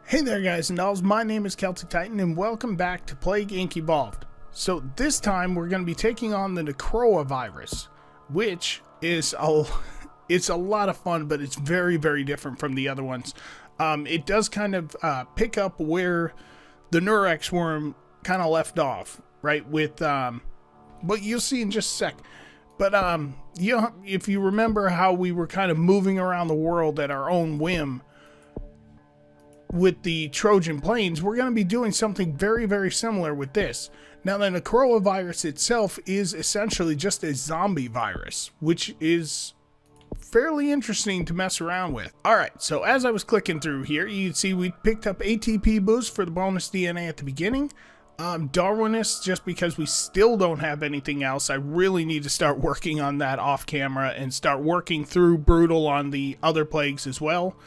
Hey there guys and dolls, my name is Celtic Titan and welcome back to Plague Inc. Evolved. So this time we're going to be taking on the Necroa Virus, which is it's a lot of fun, but it's very different from the other ones. It does kind of pick up where the Nurex worm kind of left off, right, with what you'll see in just a sec. But you know, if you remember how we were kind of moving around the world at our own whim with the Trojan plains, we're going to be doing something very similar with this. Now, the Necroa virus itself is essentially just a zombie virus, which is fairly interesting to mess around with. Alright, so as I was clicking through here, you can see we picked up ATP boost for the bonus DNA at the beginning. Darwinist, just because we still don't have anything else. I really need to start working on that off camera and start working through Brutal on the other plagues as well.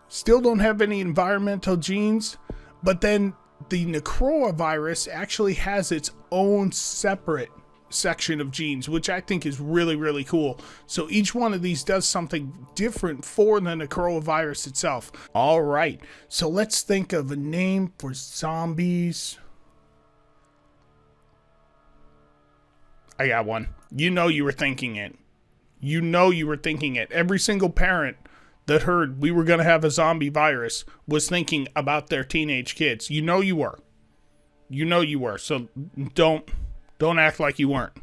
Still don't have any environmental genes, but then the Necroa virus actually has its own separate section of genes, which I think is really cool. So each one of these does something different for the Necroa virus itself. All right, so let's think of a name for zombies. I got one. You know you were thinking it. You know you were thinking it. Every single parent that heard we were going to have a zombie virus was thinking about their teenage kids. You know you were. You know you were. So don't act like you weren't.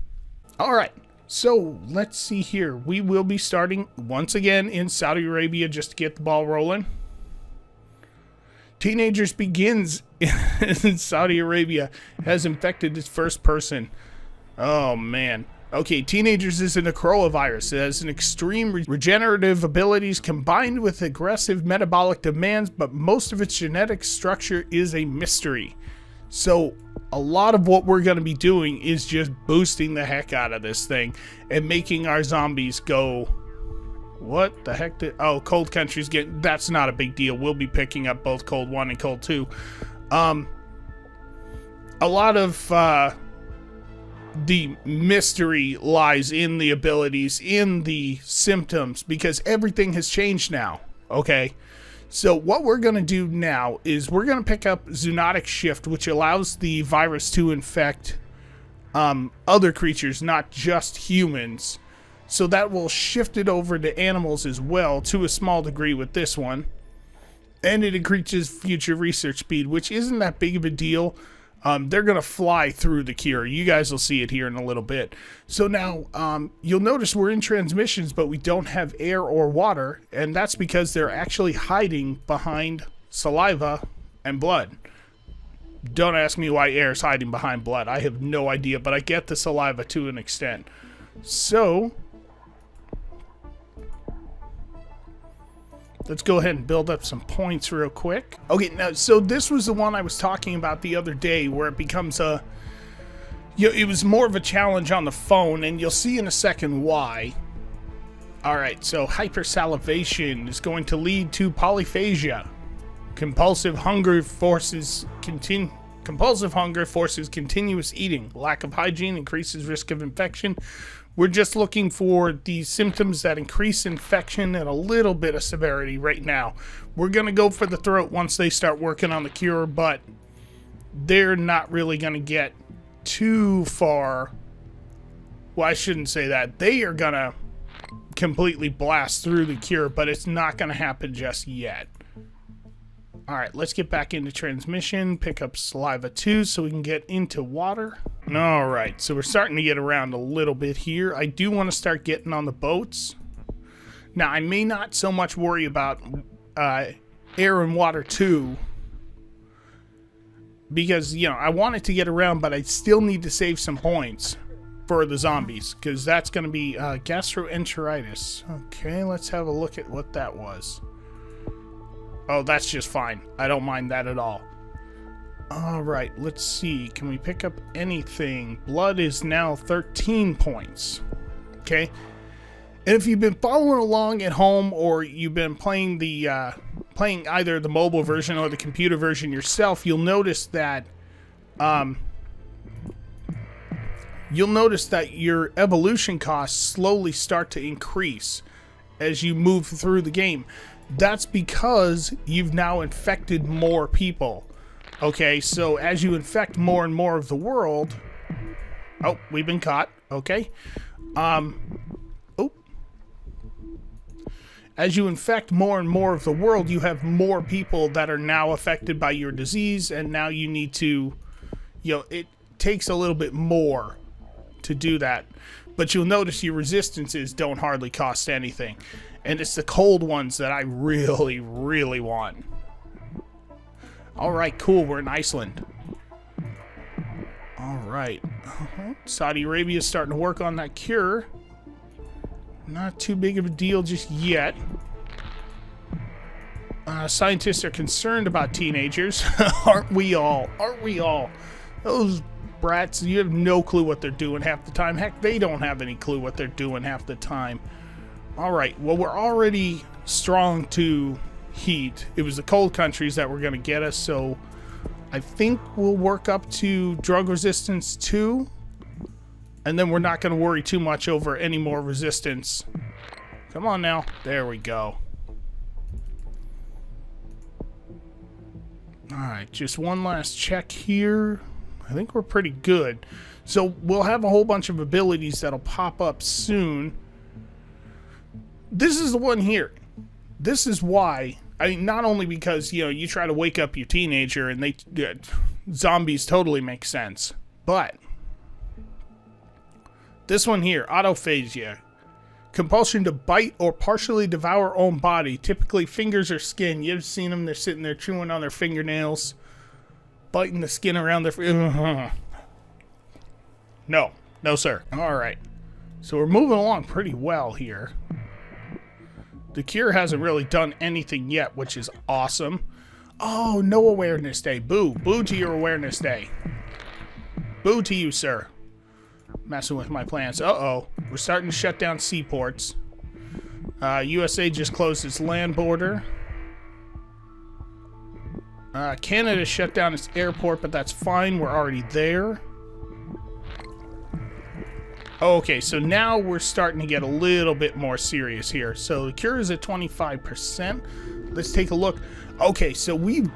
All right. So let's see here. We will be starting once again in Saudi Arabia just to get the ball rolling. Teenagers begins in Saudi Arabia has infected its first person. Oh man. Okay, Teenagers is a Necroa virus. It has an extreme regenerative abilities combined with aggressive metabolic demands, but most of its genetic structure is a mystery. So a lot of what we're going to be doing is just boosting the heck out of this thing and making our zombies go, what the heck did, oh, Cold Country's getting, that's not a big deal. We'll be picking up both Cold 1 and Cold 2. A lot of the mystery lies in the abilities, in the symptoms, because everything has changed now. Okay, so what we're going to do now is we're going to pick up Zoonotic Shift, which allows the virus to infect other creatures, not just humans. So that will shift it over to animals as well, to a small degree with this one. And it increases future research speed, which isn't that big of a deal. They're going to fly through the cure. You guys will see it here in a little bit. So now, you'll notice we're in transmissions, but we don't have air or water, and that's because they're actually hiding behind saliva and blood. Don't ask me why air is hiding behind blood. I have no idea, but I get the saliva to an extent. So let's go ahead and build up some points real quick. Okay, now, so this was the one I was talking about the other day where it becomes a, you know, it was more of a challenge on the phone, and you'll see in a second why. Alright, so hypersalivation is going to lead to polyphagia. Compulsive hunger forces continuous eating. Lack of hygiene increases risk of infection. We're just looking for the symptoms that increase infection and a little bit of severity right now. We're going to go for the throat once they start working on the cure, but they're not really going to get too far. Well, I shouldn't say that. They are going to completely blast through the cure, but it's not going to happen just yet. Alright, let's get back into transmission, pick up Saliva 2 so we can get into water. Alright, so we're starting to get around a little bit here. I do want to start getting on the boats. Now, I may not so much worry about air and water too, because, you know, I want it to get around, but I still need to save some points for the zombies, because that's going to be gastroenteritis. Okay, let's have a look at what that was. Oh, that's just fine. I don't mind that at all. Alright, let's see. Can we pick up anything? Blood is now 13 points. Okay. And if you've been following along at home, or you've been playing the playing either the mobile version or the computer version yourself, you'll notice that your evolution costs slowly start to increase as you move through the game. That's because you've now infected more people. Okay, so as you infect more and more of the world... Oh, we've been caught. Okay. As you infect more and more of the world, you have more people that are now affected by your disease, and now you need to, it takes a little bit more to do that. But you'll notice your resistances don't hardly cost anything. And it's the cold ones that I really, really want. Alright, cool, we're in Iceland. Alright. Saudi Arabia is starting to work on that cure. Not too big of a deal just yet. Scientists are concerned about teenagers. Aren't we all? Aren't we all? Those brats, you have no clue what they're doing half the time. Heck, they don't have any clue what they're doing half the time. Alright, well, we're already strong to heat. It was the cold countries that were going to get us, so I think we'll work up to drug resistance 2. And then we're not going to worry too much over any more resistance. Come on now. There we go. Alright, just one last check here. I think we're pretty good. So we'll have a whole bunch of abilities that'll pop up soon. This is the one here. This is why. I mean, not only because, you try to wake up your teenager and zombies totally make sense. But this one here, autophagia. Compulsion to bite or partially devour own body, typically fingers or skin. You've seen them, they're sitting there chewing on their fingernails, biting the skin around their... No, sir. Alright, so we're moving along pretty well here. The cure hasn't really done anything yet, which is awesome. Oh, no awareness day. Boo. Boo to your awareness day. Boo to you, sir. Messing with my plans. Uh-oh. We're starting to shut down seaports. USA just closed its land border. Canada shut down its airport, but that's fine. We're already there. Okay, so now we're starting to get a little bit more serious here. So the cure is at 25%. Let's take a look. Okay, so we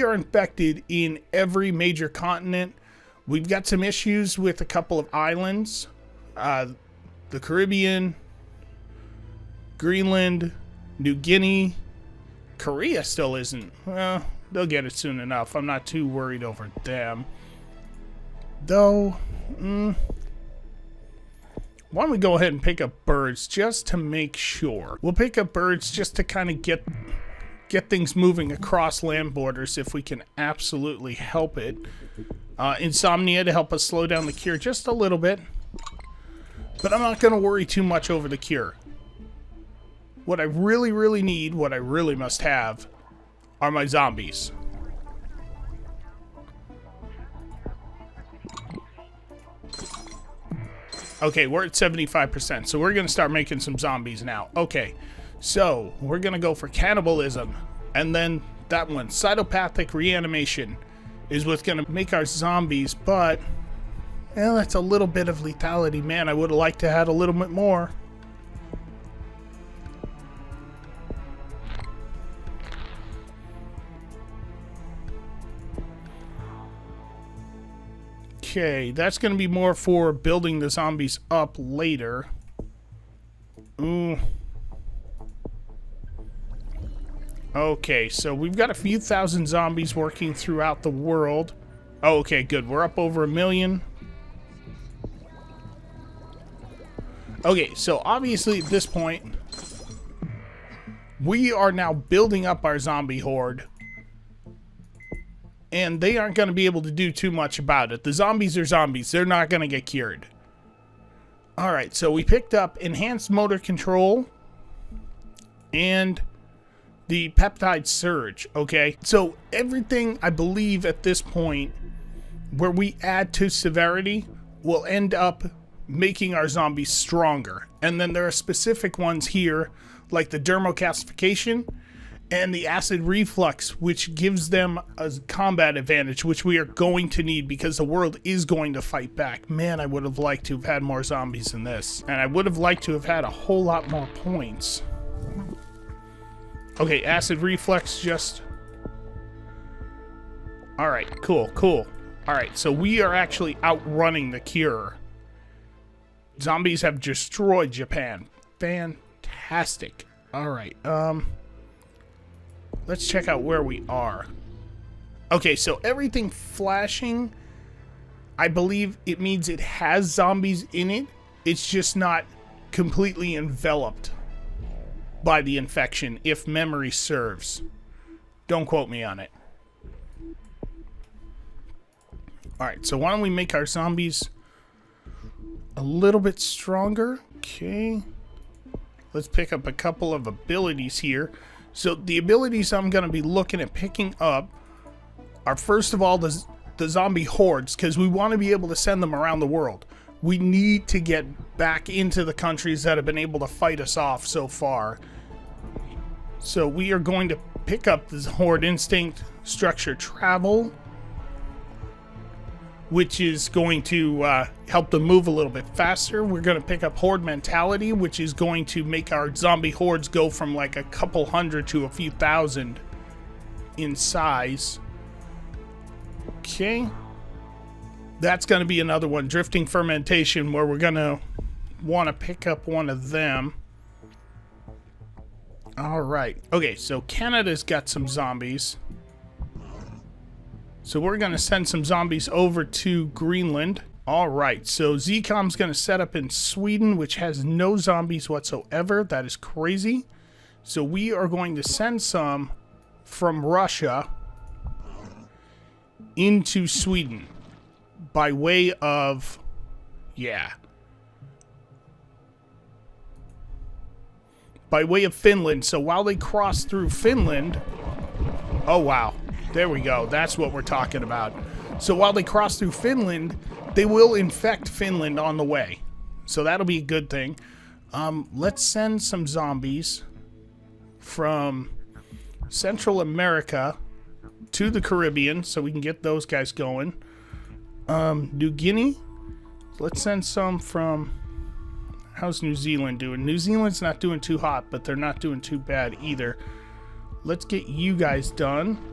are infected in every major continent. We've got some issues with a couple of islands. The Caribbean, Greenland, New Guinea. Korea still isn't. Well, they'll get it soon enough. I'm not too worried over them. Though, why don't we go ahead and pick up birds just to make sure. We'll pick up birds just to kind of get things moving across land borders if we can absolutely help it. Insomnia to help us slow down the cure just a little bit. But I'm not going to worry too much over the cure. What I really, really need, what I really must have, are my zombies. Okay, we're at 75%, so we're going to start making some zombies now. Okay, so we're going to go for cannibalism, and then that one, cytopathic reanimation, is what's going to make our zombies, but, well, that's a little bit of lethality. Man, I would have liked to have had a little bit more. Okay, that's going to be more for building the zombies up later. Ooh. Okay, so we've got a few thousand zombies working throughout the world. Oh, okay, good. We're up over 1 million. Okay, so obviously at this point, we are now building up our zombie horde. And they aren't going to be able to do too much about it. The zombies are zombies. They're not going to get cured. Alright, so we picked up enhanced motor control and the peptide surge, okay? So everything, I believe, at this point, where we add to severity, will end up making our zombies stronger. And then there are specific ones here, like the dermocalcification and the acid reflux, which gives them a combat advantage, which we are going to need because the world is going to fight back. Man, I would have liked to have had more zombies in this. And I would have liked to have had a whole lot more points. Okay, acid reflex just... Alright, cool, cool. Alright, so we are actually outrunning the cure. Zombies have destroyed Japan. Fantastic. Alright, let's check out where we are. Okay, so everything flashing, I believe it means it has zombies in it. It's just not completely enveloped by the infection, if memory serves. Don't quote me on it. Alright, so why don't we make our zombies a little bit stronger? Okay. Let's pick up a couple of abilities here. So the abilities I'm going to be looking at picking up are, first of all, the zombie hordes, because we want to be able to send them around the world. We need to get back into the countries that have been able to fight us off so far. So we are going to pick up this Horde Instinct Structure Travel, which is going to help them move a little bit faster. We're going to pick up Horde Mentality, which is going to make our zombie hordes go from like a couple hundred to a few thousand in size. Okay. That's going to be another one. Drifting Fermentation, where we're going to want to pick up one of them. Alright. Okay, so Canada's got some zombies. So we're going to send some zombies over to Greenland. Alright, so ZCOM's going to set up in Sweden, which has no zombies whatsoever. That is crazy. So we are going to send some from Russia into Sweden by way of... yeah. By way of Finland. So while they cross through Finland... oh, wow. There we go. That's what we're talking about. So while they cross through Finland, they will infect Finland on the way. So that'll be a good thing. Let's send some zombies from Central America to the Caribbean so we can get those guys going. New Guinea. Let's send some from... how's New Zealand doing? New Zealand's not doing too hot, but they're not doing too bad either. Let's get you guys done.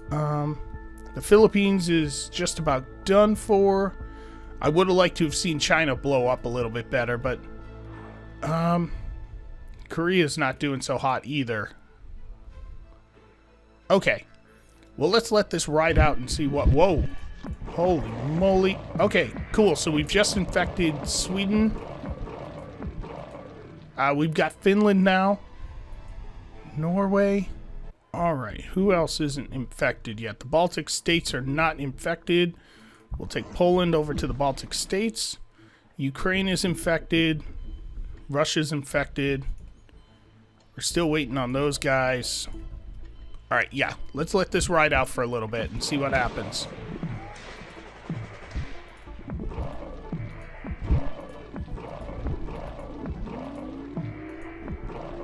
The Philippines is just about done for. I would have liked to have seen China blow up a little bit better, but Korea's not doing so hot either. Okay. Well, let's let this ride out and see what... whoa. Holy moly. Okay, cool. So we've just infected Sweden. We've got Finland now. Norway. Alright, who else isn't infected yet? The Baltic states are not infected. We'll take Poland over to the Baltic states. Ukraine is infected. Russia's infected. We're still waiting on those guys. Alright, yeah. Let's let this ride out for a little bit and see what happens.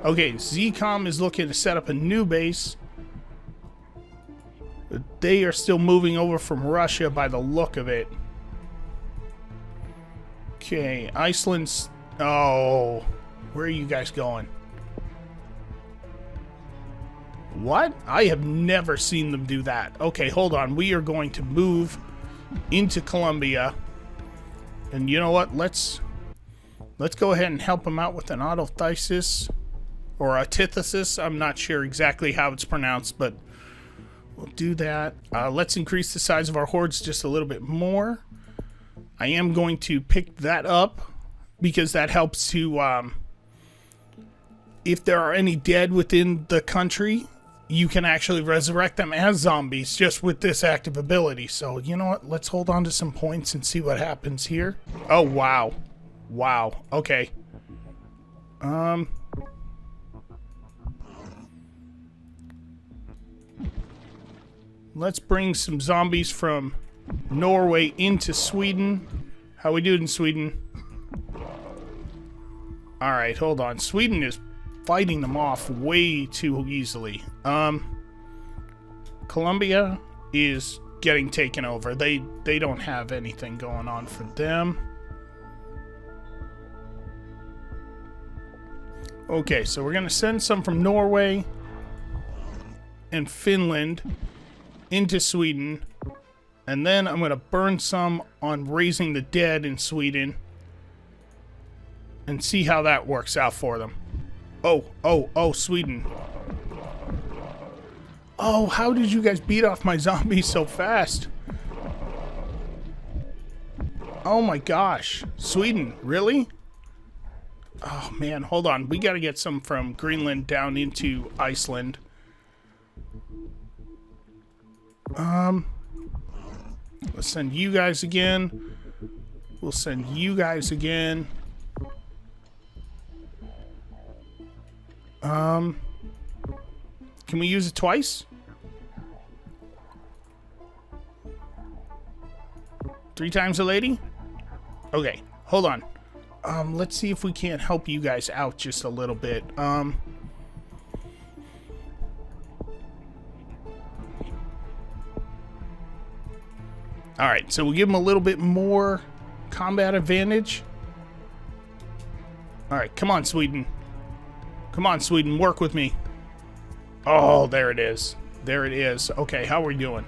Okay, ZCOM is looking to set up a new base. They are still moving over from Russia by the look of it. Okay, Iceland's... oh, where are you guys going? What? I have never seen them do that. Okay, hold on. We are going to move into Colombia. And you know what? Let's go ahead and help them out with an autothesis. Or antithesis. I'm not sure exactly how it's pronounced, but we'll do that. Let's increase the size of our hordes just a little bit more. I am going to pick that up because that helps to, if there are any dead within the country, you can actually resurrect them as zombies just with this active ability. So, you know what? Let's hold on to some points and see what happens here. Oh, wow. Wow. Okay. Let's bring some zombies from Norway into Sweden. How we doing in Sweden? Alright, hold on. Sweden is fighting them off way too easily. Colombia is getting taken over. They don't have anything going on for them. Okay, so we're going to send some from Norway and Finland into Sweden. And then I'm going to burn some on raising the dead in Sweden. And see how that works out for them. Oh, Sweden. Oh, how did you guys beat off my zombies so fast? Oh my gosh. Sweden, really? Oh man, hold on. We gotta get some from Greenland down into Iceland. Let's send you guys again. We'll send you guys again. Can we use it twice? 3 times a lady? Okay, hold on. Let's see if we can't help you guys out just a little bit. Alright, so we'll give them a little bit more combat advantage. Alright, come on, Sweden. Come on, Sweden, work with me. Oh, there it is. There it is. Okay, how are we doing?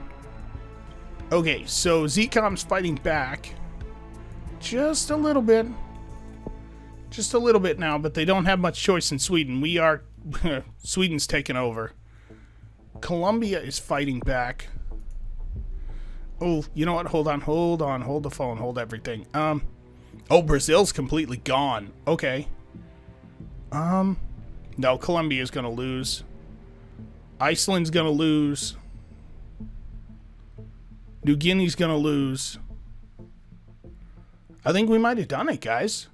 Okay, so ZCOM's fighting back. Just a little bit. Just a little bit now, but they don't have much choice in Sweden. We are... Sweden's taken over. Colombia is fighting back. Oh, you know what? Hold on. Hold the phone. Hold everything. Oh, Brazil's completely gone. Okay. No, Colombia's gonna lose. Iceland's gonna lose. New Guinea's gonna lose. I think we might have done it, guys.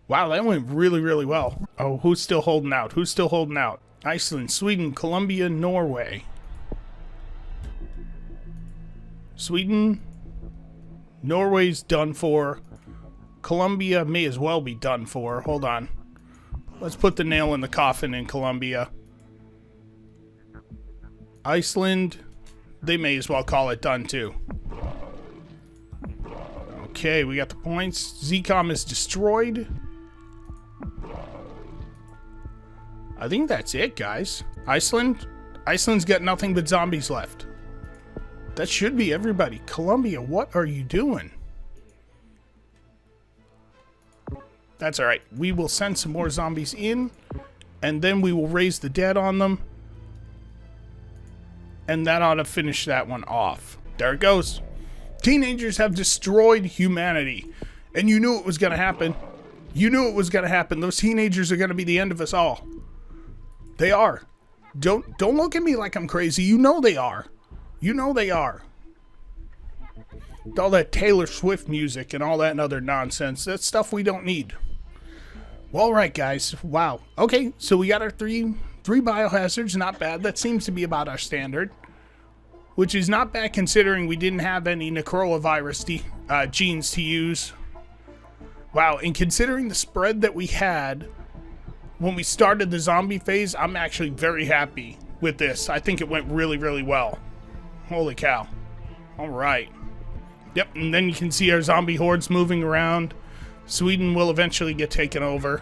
Wow, that went really, really well. Oh, who's still holding out? Who's still holding out? Iceland, Sweden, Colombia, Norway. Sweden, Norway's done for. Colombia may as well be done for. Hold on. Let's put the nail in the coffin in Colombia. Iceland, they may as well call it done too. Okay, we got the points. ZCOM is destroyed. I think that's it, guys. Iceland's got nothing but zombies left. That should be everybody. Colombia, what are you doing? That's alright. We will send some more zombies in, and then we will raise the dead on them. And that ought to finish that one off. There it goes. Teenagers have destroyed humanity. And you knew it was going to happen. You knew it was going to happen. Those teenagers are going to be the end of us all. They are. Don't look at me like I'm crazy. You know they are. You know they are. All that Taylor Swift music and all that and other nonsense. That's stuff we don't need. Well, alright, guys. Wow. Okay, so we got our three biohazards. Not bad. That seems to be about our standard. Which is not bad considering we didn't have any Necroa Virus genes to use. Wow, and considering the spread that we had when we started the zombie phase, I'm actually very happy with this. I think it went really, really well. Holy cow. Alright. Yep, and then you can see our zombie hordes moving around. Sweden will eventually get taken over.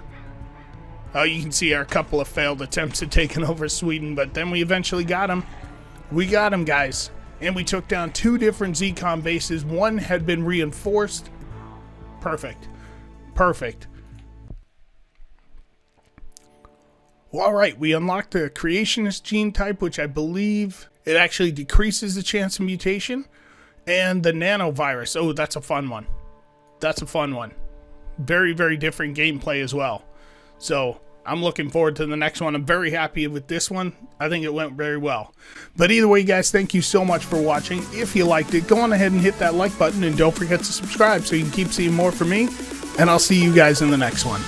You can see our couple of failed attempts at taking over Sweden, but then we eventually got them. We got them, guys. And we took down 2 different ZCOM bases. One had been reinforced. Perfect. Perfect. Well, alright, we unlocked the creationist gene type, which I believe it actually decreases the chance of mutation. And the nanovirus. Oh, that's a fun one. That's a fun one. Very, very different gameplay as well. So, I'm looking forward to the next one. I'm very happy with this one. I think it went very well. But either way, guys, thank you so much for watching. If you liked it, go on ahead and hit that like button. And don't forget to subscribe so you can keep seeing more from me. And I'll see you guys in the next one.